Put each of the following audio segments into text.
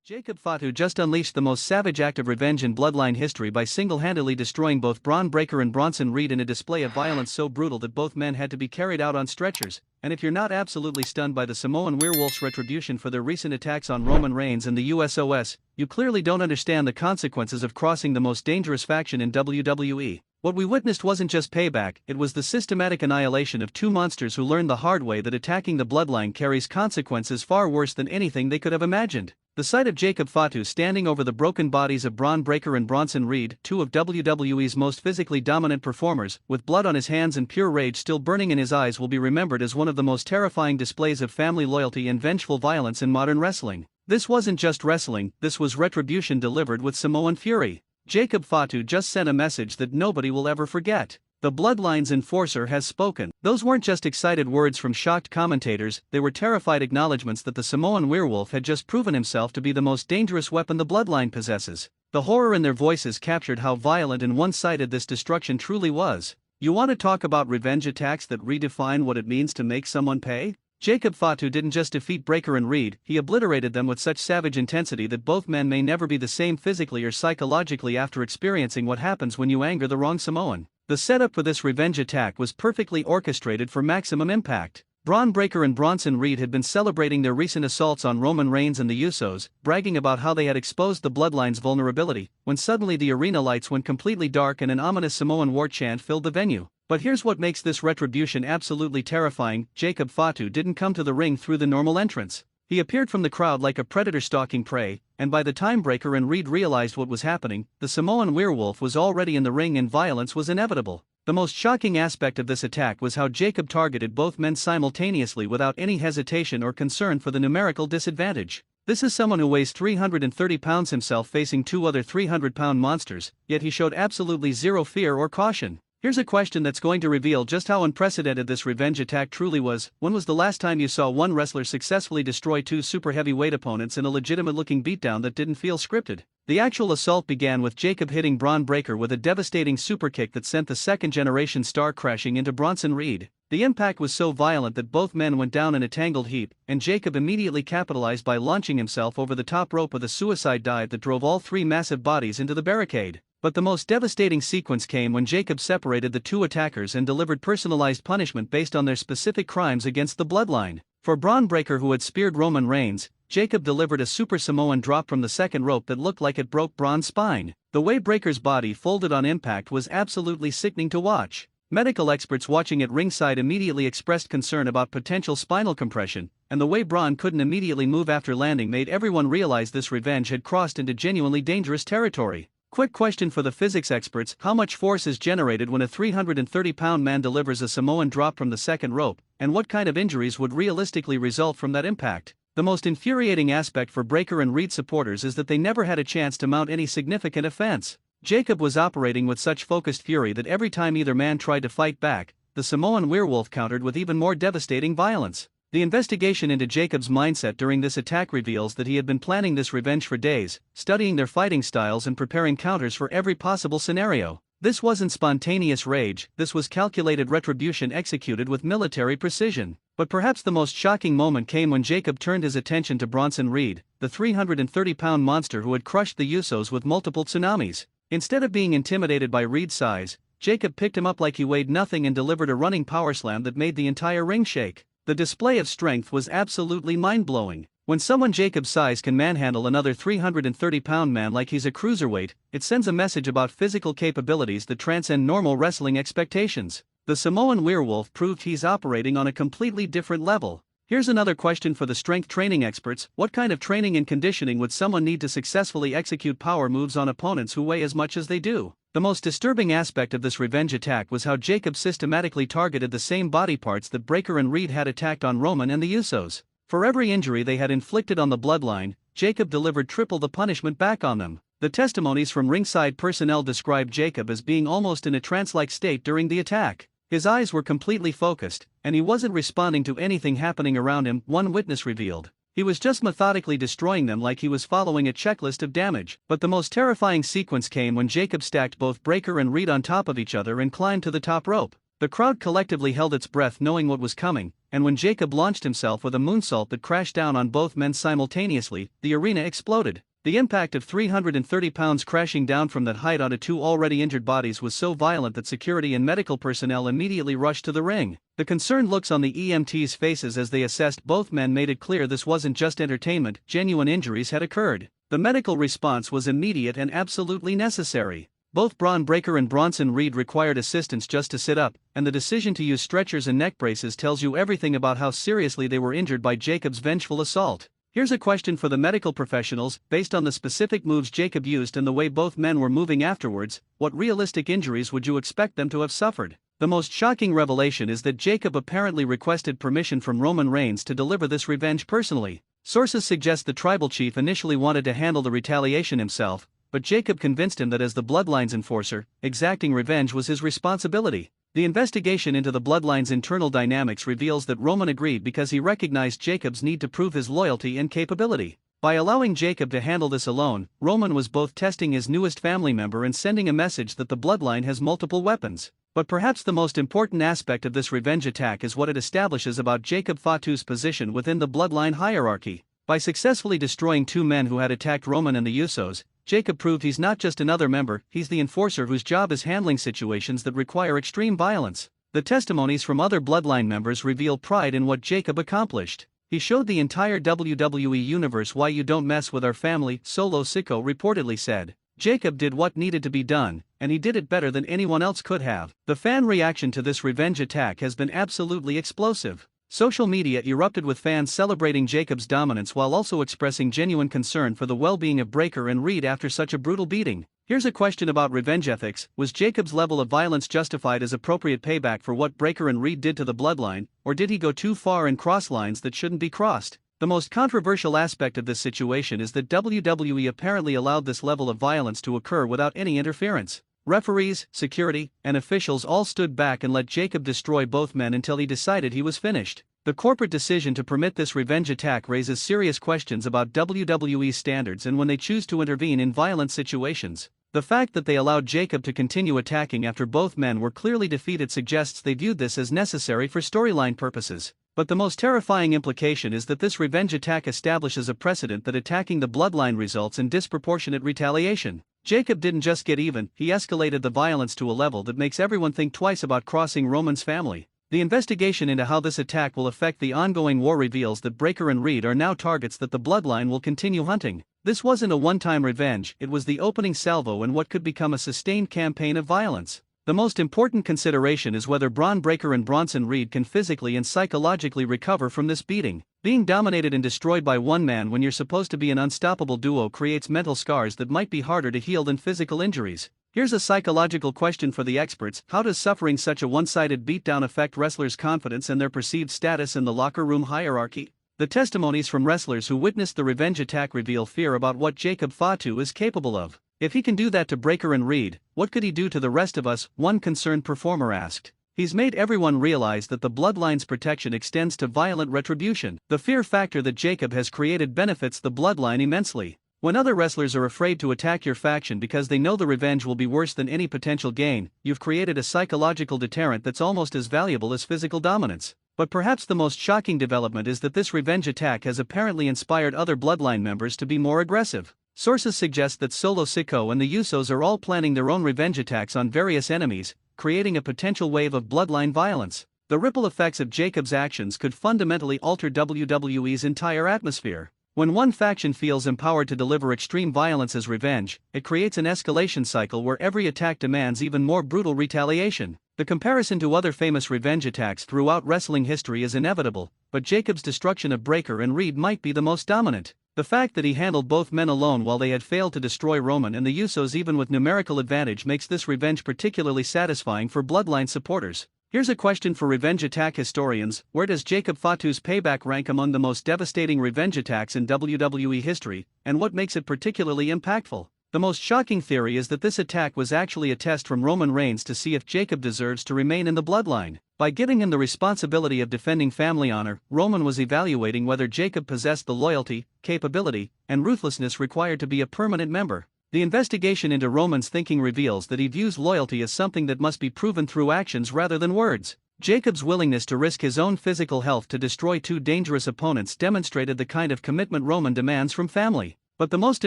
Jacob Fatu just unleashed the most savage act of revenge in bloodline history by single-handedly destroying both Bron Breakker and Bronson Reed in a display of violence so brutal that both men had to be carried out on stretchers. And if you're not absolutely stunned by the Samoan Werewolves' retribution for their recent attacks on Roman Reigns and the USOS, you clearly don't understand the consequences of crossing the most dangerous faction in WWE. What we witnessed wasn't just payback, it was the systematic annihilation of two monsters who learned the hard way that attacking the bloodline carries consequences far worse than anything they could have imagined. The sight of Jacob Fatu standing over the broken bodies of Bron Breakker and Bronson Reed, two of WWE's most physically dominant performers, with blood on his hands and pure rage still burning in his eyes, will be remembered as one of the most terrifying displays of family loyalty and vengeful violence in modern wrestling. This wasn't just wrestling, this was retribution delivered with Samoan fury. Jacob Fatu just sent a message that nobody will ever forget. The Bloodline's enforcer has spoken. Those weren't just excited words from shocked commentators, they were terrified acknowledgments that the Samoan werewolf had just proven himself to be the most dangerous weapon the Bloodline possesses. The horror in their voices captured how violent and one-sided this destruction truly was. You want to talk about revenge attacks that redefine what it means to make someone pay? Jacob Fatu didn't just defeat Breakker and Reed, he obliterated them with such savage intensity that both men may never be the same physically or psychologically after experiencing what happens when you anger the wrong Samoan. The setup for this revenge attack was perfectly orchestrated for maximum impact. Bron Breakker and Bronson Reed had been celebrating their recent assaults on Roman Reigns and the Usos, bragging about how they had exposed the Bloodline's vulnerability, when suddenly the arena lights went completely dark and an ominous Samoan war chant filled the venue. But here's what makes this retribution absolutely terrifying: Jacob Fatu didn't come to the ring through the normal entrance. He appeared from the crowd like a predator stalking prey, and by the time Breakker and Reed realized what was happening, the Samoan werewolf was already in the ring and violence was inevitable. The most shocking aspect of this attack was how Jacob targeted both men simultaneously without any hesitation or concern for the numerical disadvantage. This is someone who weighs 330 pounds himself facing two other 300-pound monsters, yet he showed absolutely zero fear or caution. Here's a question that's going to reveal just how unprecedented this revenge attack truly was. When was the last time you saw one wrestler successfully destroy two super heavyweight opponents in a legitimate-looking beatdown that didn't feel scripted? The actual assault began with Jacob hitting Bron Breakker with a devastating superkick that sent the second-generation star crashing into Bronson Reed. The impact was so violent that both men went down in a tangled heap, and Jacob immediately capitalized by launching himself over the top rope with a suicide dive that drove all three massive bodies into the barricade. But the most devastating sequence came when Jacob separated the two attackers and delivered personalized punishment based on their specific crimes against the Bloodline. For Bron Breakker, who had speared Roman Reigns, Jacob delivered a Super Samoan drop from the second rope that looked like it broke Bron's spine. The way Breakker's body folded on impact was absolutely sickening to watch. Medical experts watching at ringside immediately expressed concern about potential spinal compression, and the way Bron couldn't immediately move after landing made everyone realize this revenge had crossed into genuinely dangerous territory. Quick question for the physics experts: how much force is generated when a 330-pound man delivers a Samoan drop from the second rope, and what kind of injuries would realistically result from that impact? The most infuriating aspect for Breakker and Reed supporters is that they never had a chance to mount any significant offense. Jacob was operating with such focused fury that every time either man tried to fight back, the Samoan werewolf countered with even more devastating violence. The investigation into Jacob's mindset during this attack reveals that he had been planning this revenge for days, studying their fighting styles and preparing counters for every possible scenario. This wasn't spontaneous rage, this was calculated retribution executed with military precision. But perhaps the most shocking moment came when Jacob turned his attention to Bronson Reed, the 330-pound monster who had crushed the Usos with multiple tsunamis. Instead of being intimidated by Reed's size, Jacob picked him up like he weighed nothing and delivered a running powerslam that made the entire ring shake. The display of strength was absolutely mind-blowing. When someone Jacob's size can manhandle another 330-pound man like he's a cruiserweight, it sends a message about physical capabilities that transcend normal wrestling expectations. The Samoan werewolf proved he's operating on a completely different level. Here's another question for the strength training experts: what kind of training and conditioning would someone need to successfully execute power moves on opponents who weigh as much as they do? The most disturbing aspect of this revenge attack was how Jacob systematically targeted the same body parts that Breakker and Reed had attacked on Roman and the Usos. For every injury they had inflicted on the Bloodline, Jacob delivered triple the punishment back on them. The testimonies from ringside personnel described Jacob as being almost in a trance-like state during the attack. His eyes were completely focused, and he wasn't responding to anything happening around him, one witness revealed. He was just methodically destroying them like he was following a checklist of damage. But the most terrifying sequence came when Jacob stacked both Breakker and Reed on top of each other and climbed to the top rope. The crowd collectively held its breath knowing what was coming, and when Jacob launched himself with a moonsault that crashed down on both men simultaneously, the arena exploded. The impact of 330 pounds crashing down from that height onto two already injured bodies was so violent that security and medical personnel immediately rushed to the ring. The concerned looks on the EMT's faces as they assessed both men made it clear this wasn't just entertainment, genuine injuries had occurred. The medical response was immediate and absolutely necessary. Both Bron Breakker and Bronson Reed required assistance just to sit up, and the decision to use stretchers and neck braces tells you everything about how seriously they were injured by Jacob's vengeful assault. Here's a question for the medical professionals: based on the specific moves Jacob used and the way both men were moving afterwards, what realistic injuries would you expect them to have suffered? The most shocking revelation is that Jacob apparently requested permission from Roman Reigns to deliver this revenge personally. Sources suggest the tribal chief initially wanted to handle the retaliation himself, but Jacob convinced him that as the Bloodline's enforcer, exacting revenge was his responsibility. The investigation into the Bloodline's internal dynamics reveals that Roman agreed because he recognized Jacob's need to prove his loyalty and capability. By allowing Jacob to handle this alone, Roman was both testing his newest family member and sending a message that the Bloodline has multiple weapons. But perhaps the most important aspect of this revenge attack is what it establishes about Jacob Fatu's position within the Bloodline hierarchy. By successfully destroying two men who had attacked Roman and the Usos, Jacob proved he's not just another member, he's the enforcer whose job is handling situations that require extreme violence. The testimonies from other Bloodline members reveal pride in what Jacob accomplished. He showed the entire WWE universe why you don't mess with our family, Solo Sikoa reportedly said. Jacob did what needed to be done, and he did it better than anyone else could have. The fan reaction to this revenge attack has been absolutely explosive. Social media erupted with fans celebrating Jacob's dominance while also expressing genuine concern for the well-being of Breakker and Reed after such a brutal beating. Here's a question about revenge ethics: was Jacob's level of violence justified as appropriate payback for what Breakker and Reed did to the Bloodline, or did he go too far and cross lines that shouldn't be crossed? The most controversial aspect of this situation is that WWE apparently allowed this level of violence to occur without any interference. Referees, security, and officials all stood back and let Jacob destroy both men until he decided he was finished. The corporate decision to permit this revenge attack raises serious questions about WWE's standards and when they choose to intervene in violent situations. The fact that they allowed Jacob to continue attacking after both men were clearly defeated suggests they viewed this as necessary for storyline purposes. But the most terrifying implication is that this revenge attack establishes a precedent that attacking the Bloodline results in disproportionate retaliation. Jacob didn't just get even, he escalated the violence to a level that makes everyone think twice about crossing Roman's family. The investigation into how this attack will affect the ongoing war reveals that Breakker and Reed are now targets that the Bloodline will continue hunting. This wasn't a one-time revenge, it was the opening salvo in what could become a sustained campaign of violence. The most important consideration is whether Bron Breakker and Bronson Reed can physically and psychologically recover from this beating. Being dominated and destroyed by one man when you're supposed to be an unstoppable duo creates mental scars that might be harder to heal than physical injuries. Here's a psychological question for the experts: how does suffering such a one-sided beatdown affect wrestlers' confidence and their perceived status in the locker room hierarchy? The testimonies from wrestlers who witnessed the revenge attack reveal fear about what Jacob Fatu is capable of. If he can do that to Breakker and Reed, what could he do to the rest of us? One concerned performer asked. He's made everyone realize that the Bloodline's protection extends to violent retribution. The fear factor that Jacob has created benefits the Bloodline immensely. When other wrestlers are afraid to attack your faction because they know the revenge will be worse than any potential gain, you've created a psychological deterrent that's almost as valuable as physical dominance. But perhaps the most shocking development is that this revenge attack has apparently inspired other Bloodline members to be more aggressive. Sources suggest that Solo Sikoa and the Usos are all planning their own revenge attacks on various enemies, creating a potential wave of Bloodline violence. The ripple effects of Jacob's actions could fundamentally alter WWE's entire atmosphere. When one faction feels empowered to deliver extreme violence as revenge, it creates an escalation cycle where every attack demands even more brutal retaliation. The comparison to other famous revenge attacks throughout wrestling history is inevitable, but Jacob's destruction of Breakker and Reed might be the most dominant. The fact that he handled both men alone while they had failed to destroy Roman and the Usos even with numerical advantage makes this revenge particularly satisfying for Bloodline supporters. Here's a question for revenge attack historians: where does Jacob Fatu's payback rank among the most devastating revenge attacks in WWE history, and what makes it particularly impactful? The most shocking theory is that this attack was actually a test from Roman Reigns to see if Jacob deserves to remain in the Bloodline. By giving him the responsibility of defending family honor, Roman was evaluating whether Jacob possessed the loyalty, capability, and ruthlessness required to be a permanent member. The investigation into Roman's thinking reveals that he views loyalty as something that must be proven through actions rather than words. Jacob's willingness to risk his own physical health to destroy two dangerous opponents demonstrated the kind of commitment Roman demands from family. But the most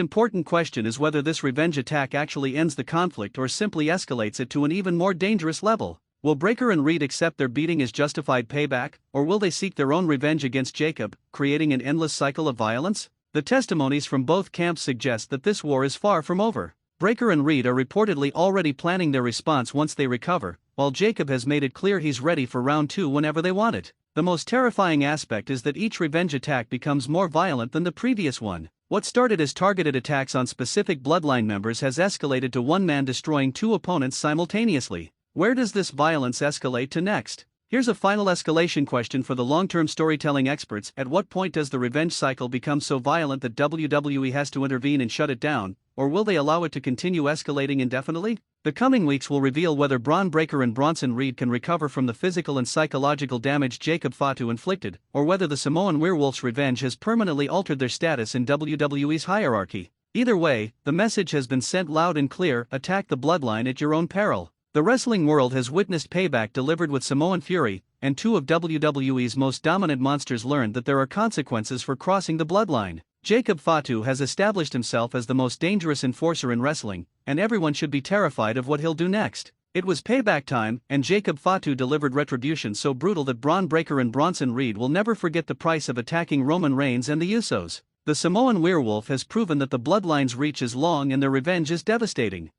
important question is whether this revenge attack actually ends the conflict or simply escalates it to an even more dangerous level. Will Breakker and Reed accept their beating as justified payback, or will they seek their own revenge against Jacob, creating an endless cycle of violence? The testimonies from both camps suggest that this war is far from over. Breakker and Reed are reportedly already planning their response once they recover, while Jacob has made it clear he's ready for round 2 whenever they want it. The most terrifying aspect is that each revenge attack becomes more violent than the previous one. What started as targeted attacks on specific bloodline members has escalated to one man destroying two opponents simultaneously. Where does this violence escalate to next? Here's a final escalation question for the long-term storytelling experts. At what point does the revenge cycle become so violent that WWE has to intervene and shut it down, or will they allow it to continue escalating indefinitely? The coming weeks will reveal whether Bron Breakker and Bronson Reed can recover from the physical and psychological damage Jacob Fatu inflicted, or whether the Samoan Werewolf's revenge has permanently altered their status in WWE's hierarchy. Either way, the message has been sent loud and clear: attack the bloodline at your own peril. The wrestling world has witnessed payback delivered with Samoan Fury, and two of WWE's most dominant monsters learned that there are consequences for crossing the bloodline. Jacob Fatu has established himself as the most dangerous enforcer in wrestling, and everyone should be terrified of what he'll do next. It was payback time, and Jacob Fatu delivered retribution so brutal that Bron Breakker and Bronson Reed will never forget the price of attacking Roman Reigns and the Usos. The Samoan Werewolf has proven that the bloodline's reach is long and their revenge is devastating.